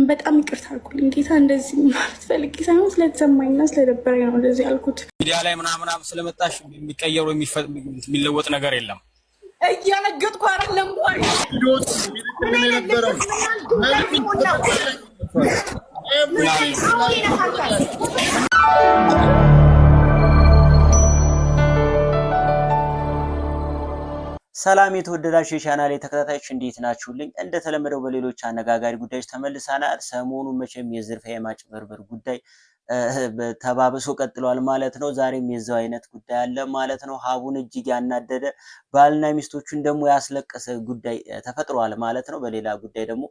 በጣም ይቅርታ አልኩልኝ። ጌታ እንደዚህ ማለት ፈልጌ ሳይሆን ስለተሰማኝና ስለደበረኝ ነው እንደዚህ ያልኩት። ሚዲያ ላይ ምናምን ስለመጣሽ የሚቀየሩ የሚለወጥ ነገር የለም። እያነገጥኩ አይደለም ወይ ሰላም የተወደዳችሁ የቻናሌ ተከታታዮች እንዴት ናችሁልኝ? እንደተለመደው በሌሎች አነጋጋሪ ጉዳዮች ተመልሰናል። ሰሞኑን መቼም የዝርፊያ የማጭበርበር ጉዳይ ተባብሶ ቀጥሏል ማለት ነው። ዛሬም የዛው አይነት ጉዳይ አለ ማለት ነው። ሀቡን እጅግ ያናደደ ባልና ሚስቶቹን ደግሞ ያስለቀሰ ጉዳይ ተፈጥሯል ማለት ነው። በሌላ ጉዳይ ደግሞ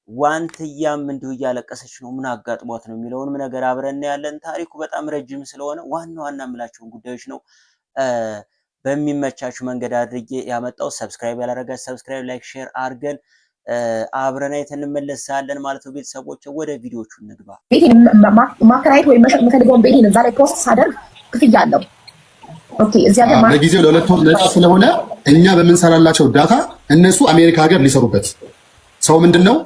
ዋንትያም እንዲሁ እያለቀሰች ነው። ምን አጋጥሟት ነው የሚለውንም ነገር አብረን ያለን። ታሪኩ በጣም ረጅም ስለሆነ ዋና ዋና የምላቸውን ጉዳዮች ነው በሚመቻችሁ መንገድ አድርጌ ያመጣው። ሰብስክራይብ ያላረጋችሁ ሰብስክራይብ፣ ላይክ፣ ሼር አድርገን አብረን አይተን እንመለሳለን ማለት ነው። ቤተሰቦች ወደ ቪዲዮቹ እንግባ። ቤቴን ማከራየት ወይ መሸጥ የምፈልገውን ቤቴን እዛ ላይ ፖስት ሳደርግ ክፍያ አለው። ኦኬ፣ እዚያ ጋር ለጊዜው ለሁለት ወር ነፃ ስለሆነ እኛ በምንሰራላቸው ዳታ እነሱ አሜሪካ ሀገር ሊሰሩበት ሰው ምንድነው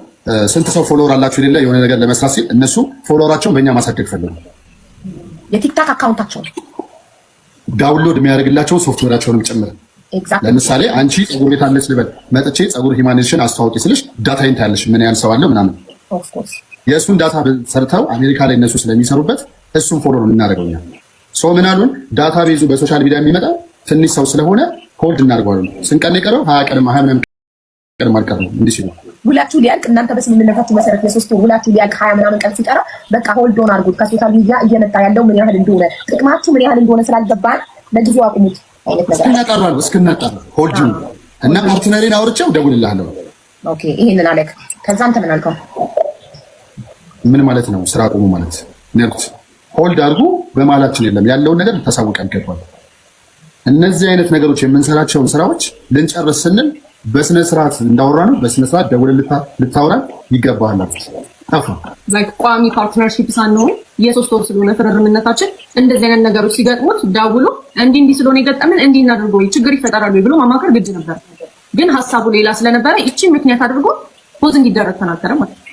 ስንት ሰው ፎሎወር አላችሁ የሌለ የሆነ ነገር ለመስራት ሲል እነሱ ፎሎወራቸውን በእኛ ማሳደግ ፈልጉ። የቲክታክ አካውንታቸው ዳውንሎድ የሚያደርግላቸው ሶፍትዌራቸውንም ጭምር። ለምሳሌ አንቺ ፀጉር ቤት አለች ልበል፣ መጥቼ ፀጉር ሂማኒሽን አስተዋውቂ ስልሽ ዳታ ይንታለሽ ምን ያህል ሰው አለው ምናምን። የእሱን ዳታ ሰርተው አሜሪካ ላይ እነሱ ስለሚሰሩበት እሱን ፎሎ ነው የምናደርገው። ሰው ምን አሉን፣ ዳታ ቤዙ በሶሻል ሚዲያ የሚመጣ ትንሽ ሰው ስለሆነ ሆልድ እናደርገዋለን። ስንቀን የቀረው 20 ቀን 20 ምናምን ቀን ማልቀር ነው እንዲህ ሲሉ ውላችሁ ሊያልቅ እናንተ በስምምነታችሁ መሰረት የሶስት ወር ውላችሁ ሊያልቅ 20 ምናምን ቀን ሲቀራ በቃ ሆልድ ኦን አድርጉት። ከሶሻል ሚዲያ እየመጣ ያለው ምን ያህል እንደሆነ ጥቅማችሁ ምን ያህል እንደሆነ ስላልገባን ለጊዜው አቁሙት አይነት ነገር እስክናጣራ ሆልድ እና ፓርትነሬን አውርቼው ደውልልሃለሁ። ኦኬ፣ ይሄንን አለክ። ከዛ አንተ ምን አልከው? ምን ማለት ነው? ስራ አቁሙ ማለት ነርኩት። ሆልድ አድርጉ በማላችን የለም ያለውን ነገር ተሳውቀን ይገባል። እነዚህ አይነት ነገሮች የምንሰራቸውን ስራዎች ልንጨርስ ስንል በስነ ስርዓት እንዳወራ ነው። በስነ ስርዓት ደውል ልታወራ ይገባሃል። ላይክ ቋሚ ፓርትነርሺፕ ሳንሆን የሶስት ወር ስለሆነ ፍርርምነታችን እንደዚህ አይነት ነገሮች ሲገጥሙት ደውሎ እንዲህ ስለሆነ የገጠምን እንዲህ እናድርጎ ችግር ይፈጠራል ብሎ ማማከር ግድ ነበር። ግን ሀሳቡ ሌላ ስለነበረ እቺ ምክንያት አድርጎ ፖዝ እንዲደረግ ተናገረ ማለት ነው።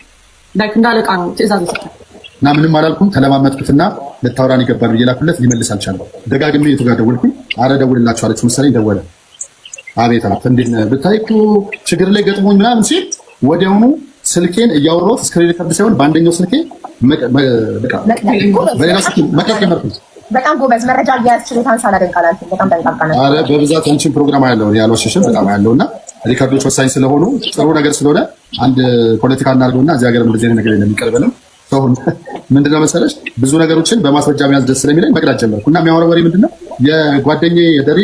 ላይክ እንዳለቃ ነው ትዕዛዝ ይሰጣል እና ምንም አላልኩም። ተለማመጥኩትና ልታወራን ይገባል ብዬ ላኩለት። ሊመልስ አልቻለም። ደጋግሜ የቱ ጋር ደወልኩኝ። አረ ደውልላችሁ አለች መሰለኝ። ደወለ። አቤት አላት። እንዴት ነህ ብታይ እኮ ችግር ላይ ገጥሞኝ ምናምን ሲል ወዲያውኑ ስልኬን እያወራሁት ስክሪን ሪከርድ ሳይሆን በአንደኛው ስልኬ በሌላው ስልኬ መቅረጥ ጀመርኩት። በጣም ጎበዝ መረጃ እያያዝ ችሎታን ሳላደንቅ አላልኩም። በጣም ጠንቃቃ ነው። ኧረ በብዛት አንቺን ፕሮግራም ያለው ያልዋሸሽም በጣም ያለው እና ሪከርዶች ወሳኝ ስለሆኑ ጥሩ ነገር ስለሆነ አንድ ፖለቲካ እናድርገውና እዚህ ሀገር እንደዚህ ነገር የሚቀርበንም ሰው ምንድነው መሰለሽ ብዙ ነገሮችን በማስረጃ መያዝ ደስ ስለሚለኝ መቅዳት ጀመርኩ እና የሚያወራው ወሬ ምንድነው የጓደኛዬ የደሬ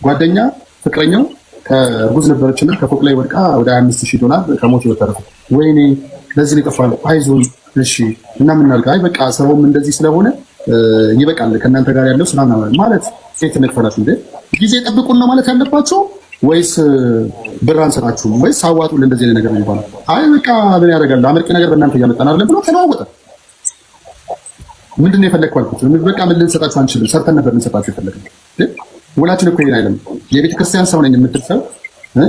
ጓደኛ ፍቅረኛው ከእርጉዝ ነበረችና ከፎቅ ላይ ወድቃ ወደ $25,000 ከሞት የተረፈ። ወይኔ ለዚህ ነው የጠፋው። አይዞን እሺ እና ምን አልካ? አይ በቃ ሰውም እንደዚህ ስለሆነ ይበቃል ከእናንተ ጋር ያለው ስራ ማለት ሴት እንክፈላት እንዴ ጊዜ ጠብቁን ነው ማለት ያለባችሁ ወይስ ብር አንሰጣችሁም ወይስ አዋጡ ለእንደዚህ ነገር ይባላል? አይ በቃ ምን ያደርጋል አመርቂ ነገር በእናንተ እያመጣን አይደለም ብሎ ተለዋወጠ። ምንድን ነው የፈለግከው አልኩት። በቃ ምን ልንሰጣችሁ አንችልም፣ ሰርተን ነበር ልንሰጣችሁ የፈለግነው። ውላችን እኮ ይሄን አይደለም። የቤተ ክርስቲያን ሰው ነኝ የምትል ሰው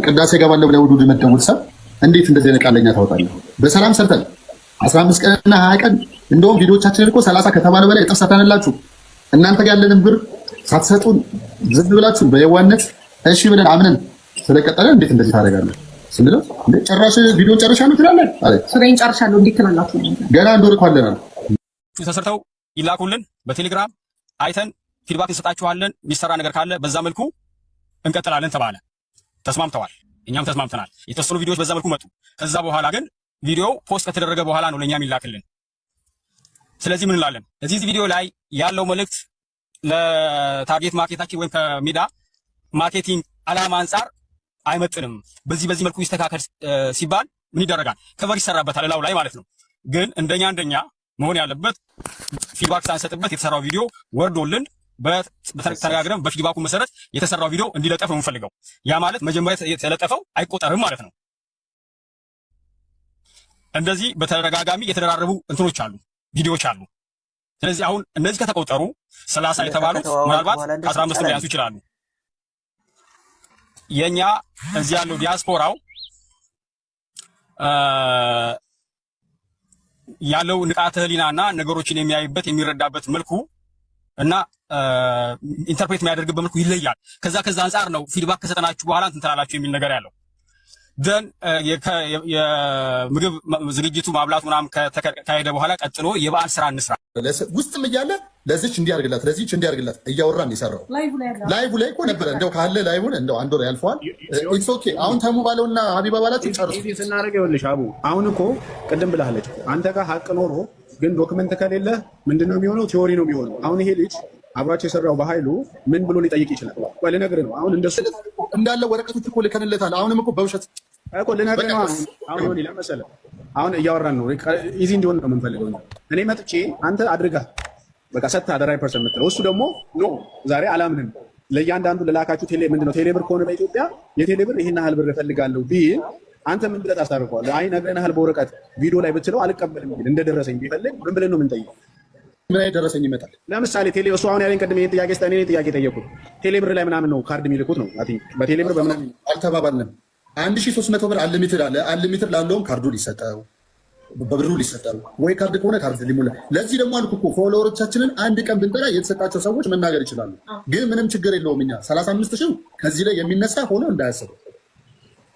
ቅዳሴ ገባለሁ ብለህ ውዱድ የምትደውል ሰው እንዴት እንደዚህ አይነት ቃለኛ ታወጣለህ? በሰላም ሰርተን 15 ቀንና 20 ቀን እንደውም ቪዲዮዎቻችንን እኮ 30 ከተባለ በላይ እጥፍ ሰተንላችሁ እናንተ ጋር ያለንን ብር ሳትሰጡን ዝም ብላችሁ በየዋነት እሺ ብለን አምነን ስለቀጠለ እንዴት እንደዚህ ታደርጋለህ ስንለው እንዴ ጭራሽ ቪዲዮን ጨርሻለሁ ትላለህ አለ። ስራዬን ጨርሻለሁ እንዴት ትላላችሁ? ገና አንድ ወር እኮ አለናል። ተሰርተው ይላኩልን በቴሌግራም አይተን ፊድባክ እንሰጣችኋለን። የሚሰራ ነገር ካለ በዛ መልኩ እንቀጥላለን ተባለ። ተስማምተዋል። እኛም ተስማምተናል። የተወሰኑ ቪዲዮዎች በዛ መልኩ መጡ። ከዛ በኋላ ግን ቪዲዮ ፖስት ከተደረገ በኋላ ነው ለእኛም ይላክልን። ስለዚህ ምን እንላለን? እዚህ ቪዲዮ ላይ ያለው መልእክት ለታርጌት ማርኬታችን ወይም ከሜዳ ማርኬቲንግ አላማ አንጻር አይመጥንም፣ በዚህ መልኩ ይስተካከል ሲባል ምን ይደረጋል? ከቨር ይሰራበታል እላው ላይ ማለት ነው። ግን እንደኛ መሆን ያለበት ፊድባክ ሳንሰጥበት የተሰራው ቪዲዮ ወርዶልን በተነጋግረን በፊድባኩ መሰረት የተሰራው ቪዲዮ እንዲለጠፍ ነው የምንፈልገው። ያ ማለት መጀመሪያ የተለጠፈው አይቆጠርም ማለት ነው። እንደዚህ በተደጋጋሚ የተደራረቡ እንትኖች አሉ፣ ቪዲዮዎች አሉ። ስለዚህ አሁን እነዚህ ከተቆጠሩ 30 የተባሉት ምናልባት ከ15 ሊያንሱ ይችላሉ። የኛ እዚህ ያለው ዲያስፖራው ያለው ንቃተ ህሊናና ነገሮችን የሚያይበት የሚረዳበት መልኩ እና ኢንተርፕሬት የሚያደርግበት መልኩ ይለያል። ከዛ አንጻር ነው ፊድባክ ከሰጠናችሁ በኋላ እንትን ትላላችሁ የሚል ነገር ያለው። ደን የምግብ ዝግጅቱ ማብላቱ ምናምን ከተካሄደ በኋላ ቀጥሎ የበዓል ስራ እንስራ ውስጥም እያለ ለዚች እንዲያርግላት ለዚች እንዲያርግላት እያወራን የሰራው ላይቭ ላይ እኮ ነበረ። እንደው ካለ ላይቭን እንደው አንድ ወር ያልፈዋል። ኢትስ ኦኬ። አሁን ተሙ ባለውና ሀቢባ ባላችሁ ጨርሱ ስናደርግ ይኸውልሽ አቡ አሁን እኮ ቅድም ብላለች አንተ ጋር ሀቅ ኖሮ ግን ዶክመንት ከሌለ ምንድነው የሚሆነው? ቲዮሪ ነው የሚሆነው። አሁን ይሄ ልጅ አብራቸው የሰራው በኃይሉ ምን ብሎ ሊጠይቅ ይችላል? ቆይ ልነግርህ ነው። አሁን እንደሱ እንዳለ ወረቀቶች እኮ ልከንለታል። አሁንም እኮ በውሸት እኮ ልነግርህ ነው። አሁን ሆነ ለመሰለ አሁን እያወራን ነው። ኢዚ እንዲሆን ነው የምንፈልገው። እኔ መጥቼ አንተ አድርጋ በቃ ሰጥተህ አደራይ ፐርሰንት የምትለው እሱ ደግሞ ኖ ዛሬ አላምንም ለእያንዳንዱ ልላካችሁ ቴሌ ቴሌብር ከሆነ በኢትዮጵያ የቴሌብር ይሄን ያህል ብር እፈልጋለሁ ቢል አንተ ምን ብለህ ታስታርቀዋለህ? አይ ነግረንሃል በወረቀት ቪዲዮ ላይ ብትለው አልቀበልም ቢል እንደደረሰኝ ቢፈልግ ምን ብለን ነው የምንጠይቀው? ምን አይነት ደረሰኝ ይመጣል? ለምሳሌ ቴሌ እሱ አሁን ያለኝ ቅድም ይሄን ጥያቄ ስጠኔ ጥያቄ ጠየቁት። ቴሌብር ላይ ምናምን ነው ካርድ የሚልኩት ነው። አይ በቴሌብር በምናምን አልተባባልንም። 1300 ብር አንሊሚትድ አለ። አንሊሚትድ ላለውም ካርዱ ሊሰጠው በብሩ ሊሰጠው ወይ ካርድ ከሆነ ካርድ ሊሞላ። ለዚህ ደግሞ አልኩ እኮ ፎሎወሮቻችንን አንድ ቀን ብንጠራ የተሰጣቸው ሰዎች መናገር ይችላሉ። ግን ምንም ችግር የለውም። እኛ 35,000 ከዚህ ላይ የሚነሳ ሆኖ እንዳያስብ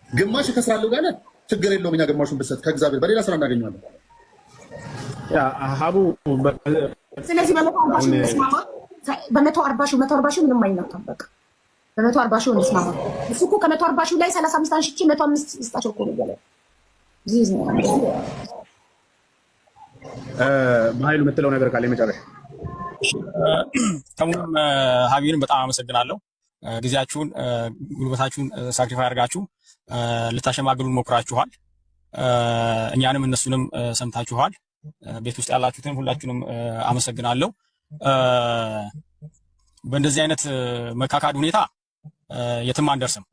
ግማሽ ከስራለው ጋር ችግር የለውም። እኛ ግማሹን ብሰጥ ከእግዚአብሔር በሌላ ስራ እናገኘዋለን። ያ ሀቡ ስለዚህ በ140 ሺህ ምንም አይነካም። በቃ በ140 ሺህ እንስማማ። እሱ እኮ ከ140 ሺህ ላይ 35 አንሽቼ 105 ይስጣቸው እኮ ነው ያለው። በኃይሉ የምትለው ነገር ካለ መጨረሻ። ተሙንም ሀቢብንም በጣም አመሰግናለሁ። ጊዜያችሁን ጉልበታችሁን ሳክሪፋይ አድርጋችሁ ልታሸማግሉን ሞክራችኋል። እኛንም እነሱንም ሰምታችኋል። ቤት ውስጥ ያላችሁትን ሁላችሁንም አመሰግናለሁ። በእንደዚህ አይነት መካካድ ሁኔታ የትም አንደርስም።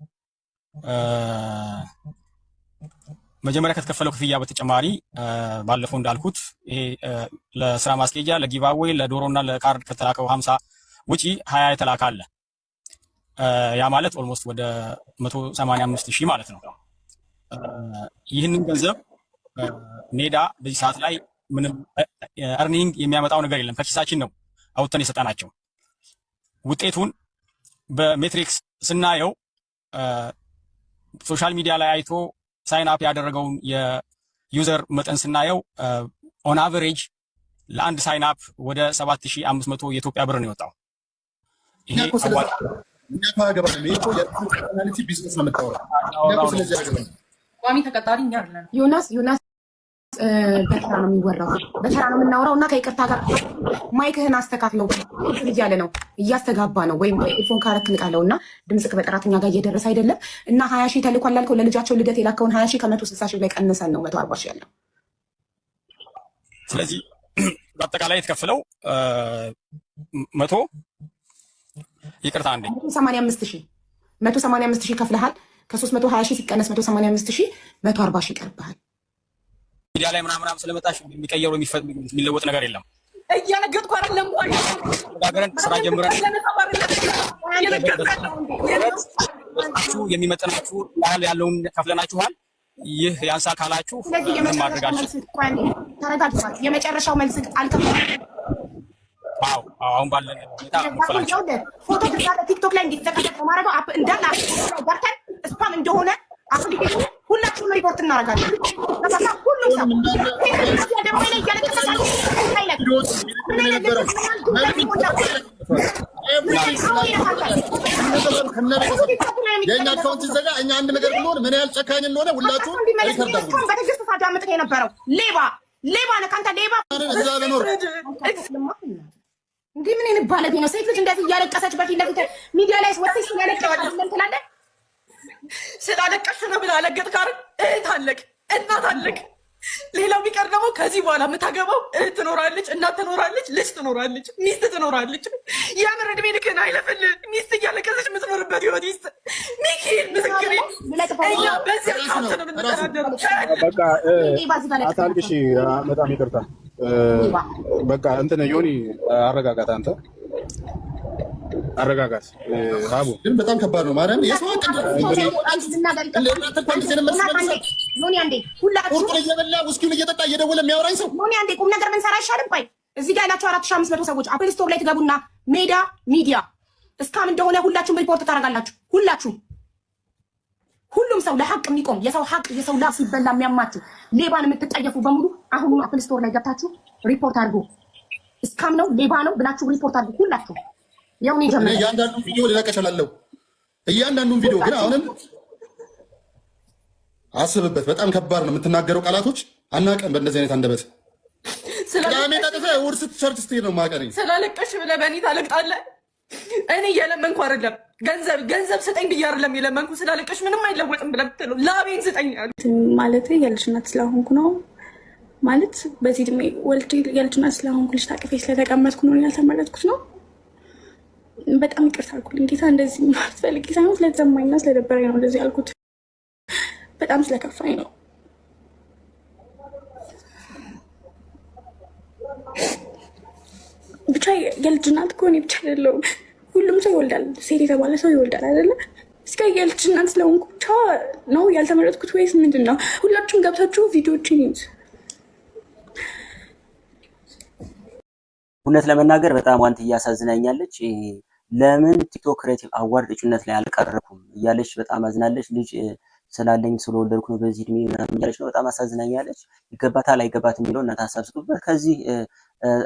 መጀመሪያ ከተከፈለው ክፍያ በተጨማሪ ባለፈው እንዳልኩት ይሄ ለስራ ማስኬጃ፣ ለጊቫዌይ፣ ለዶሮና ለካርድ ከተላከው 50 ውጪ 20 የተላከ አለ። ያ ማለት ኦልሞስት ወደ 185,000 ማለት ነው። ይህንን ገንዘብ ሜዳ በዚህ ሰዓት ላይ ምንም እርኒንግ የሚያመጣው ነገር የለም። ከኪሳችን ነው አውጥተን የሰጠናቸው። ውጤቱን በሜትሪክስ ስናየው ሶሻል ሚዲያ ላይ አይቶ ሳይን አፕ ያደረገውን የዩዘር መጠን ስናየው ኦን አቨሬጅ ለአንድ ሳይን አፕ ወደ 7,500 የኢትዮጵያ ብር ነው የወጣው። ይሄ ቋሚ ተቀጣሪ እኛ አይደለም። ዮናስ በተራ ነው የሚወራው፣ በተራ ነው የምናወራው እና ከይቅርታ ጋር ማይክህን አስተካክለው እያለ ነው እያስተጋባ ነው። ወይም ኤርፎን ካረክ ንቃለው እና ድምፅክ በጥራተኛ ጋር እየደረሰ አይደለም እና 20 ሺህ ተልኳል ላልከው ለልጃቸው ልደት የላከውን 20 ሺህ ከ160 ሺህ ላይ ቀንሰን ነው 140 ሺህ ያለው። ስለዚህ በአጠቃላይ የተከፈለው 185 ሺህ ከፍለሃል። ከ320 ሺህ ሲቀነስ 185 ሺህ 140 ሺህ ይቀርብሃል። ሚዲያ ላይ ምናምን ስለመጣሽ የሚቀየሩ የሚለወጥ ነገር የለም። እያነገጥኩ አይደለም ወይ ሀገርን ስራ ጀምረን የሚመጥናችሁ ያለውን ከፍለናችኋል። ይህ ያንሳ ካላችሁ ማድረጋችሁ ተረጋግጧል። የመጨረሻው መልስ አልከፈለም። አሁን ባለን ሁኔታ ፎቶ ቲክቶክ ላይ እንዲተቀደቅ ማድረገው እንዳለ ጋርተን ስፓም እንደሆነ አፕሊኬሽን ሁላችሁም ሪፖርት እናደርጋለን። ሁሉም ሰው ደግሞ ላይ እያለቀሰ የእኛ አካውንት ሲዘጋ እኛ አንድ ነገር ብንሆን ምን ያህል ጨካኝ እንደሆነ ሁላችሁም በትዕግስት ሳዳምጥ የነበረው ሌባ ነህ አንተ ሌባ። እዛ በኖር እንዲህ ምን አይነት ባለጌ ነው? ሴት ልጅ እንደዚህ እያለቀሰች በፊት ለፊት ሚዲያ ላይ ወጥተሽ ያለቀሰች ትላለህ። ስላለቀሽ ነው ብለህ አለገጥክ አይደል? እህት አለቅ፣ እናት አለቅ። ሌላው ቢቀር ደግሞ ከዚህ በኋላ የምታገባው እህት ትኖራለች፣ እናት ትኖራለች፣ ልጅ ትኖራለች፣ ሚስት ትኖራለች። የምር ዕድሜ ልክህን አይለፍልህ። ሚስት እያለቀሰች የምትኖርበት ህይወት ይስጥ። ሚካኤል ምስክሬ፣ እኛ በዚህ አካውንት ነው የምንተዳደረው። በቃ አታልቅሽ። በጣም ይቅርታ። በቃ እንትን ዮኒ አረጋጋት አንተ አረጋጋት ሀቡ ግን በጣም ከባድ ነው። ማርያም የሰው ቁርጡን እየበላ ውስኪውን እየጠጣ እየደወለ የሚያወራኝ ሰው አንዴ ቁም ነገር ምን ሰራ አይሻልም? ቆይ እዚህ ጋር ያላችሁ 4500 ሰዎች አፕል ስቶር ላይ ትገቡና ሜዳ ሚዲያ እስካም እንደሆነ ሁላችሁም ሪፖርት ታደርጋላችሁ። ሁሉም ሰው ለሐቅ የሚቆም የሰው ሐቅ የሰው ላፍ ሲበላ የሚያማችሁ ሌባን የምትጠየፉ በሙሉ አሁን አፕል ስቶር ላይ ገብታችሁ ሪፖርት አድርጉ። እስካም ነው ሌባ ነው ብላችሁ ሪፖርት አድርጉ ሁላችሁ። ያው ነው ጀመረ። እያንዳንዱን ቪዲዮ ልለቀሻለሁ። እያንዳንዱን ቪዲዮ ግን አሁንም አስብበት። በጣም ከባድ ነው የምትናገረው ቃላቶች። አናቀም በእንደዚህ አይነት አንደበት ቅዳሜ ጠጥተህ እሑድ ስትቸርች ስትሄድ ነው ማቀረኝ። ስላለቀሽ ብለህ በእኔ ታለቅጣለህ። እኔ እየለመንኩ አይደለም ገንዘብ ስጠኝ ብዬ አይደለም የለመንኩ። ስላለቀሽ ምንም አይለወጥም ብለህ ብትለው ላቤን ስጠኝ ያሉ ማለት የልጅ እናት ስለሆንኩ ነው ማለት በዚህ እድሜ ወልጄ የልጅ እናት ስለሆንኩ ልጅ ታቅፌ ስለተቀመጥኩ ነው ያልተመረጥኩት ነው። በጣም ይቅርታ አልኩልኝ ጌታ። እንደዚህ ማለት ፈልጌ ሳይሆን ስለተሰማኝና ስለደበረኝ ነው እንደዚህ ያልኩት። በጣም ስለከፋኝ ነው። ብቻ የልጅ እናት እኮ እኔ ብቻ አይደለሁም፣ ሁሉም ሰው ይወልዳል። ሴት የተባለ ሰው ይወልዳል አይደለ? እስከ የልጅ እናት ስለሆንኩ ብቻ ነው ያልተመረጥኩት ወይስ ምንድን ነው? ሁላችሁም ገብታችሁ ቪዲዮዎችን ይዩት። እውነት ለመናገር በጣም ዋንት እያሳዝናኛለች። ለምን ቲክቶክ ክሬቲቭ አዋርድ እጩነት ላይ አልቀረብኩም እያለች በጣም አዝናለች። ልጅ ስላለኝ ስለወለድኩ ነው በዚህ እድሜ ምናምን እያለች ነው። በጣም አሳዝናኛለች። ይገባታል አይገባትም የሚለው እናንተ ሀሳብ ስጡበት። ከዚህ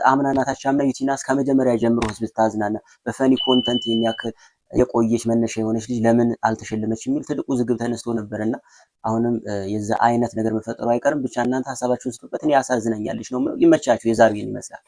አምና እናታችን አምና ዩቲናስ ከመጀመሪያ ጀምሮ ህዝብ ታዝናና በፈኒ ኮንተንት የሚያክል የቆየች መነሻ የሆነች ልጅ ለምን አልተሸለመች የሚል ትልቁ ዝግብ ተነስቶ ነበርና አሁንም የዛ አይነት ነገር መፈጠሩ አይቀርም። ብቻ እናንተ ሀሳባችሁን ስጡበት። እኔ ያሳዝናኛለች ነው። ይመቻችሁ። የዛሬው ይመስላል።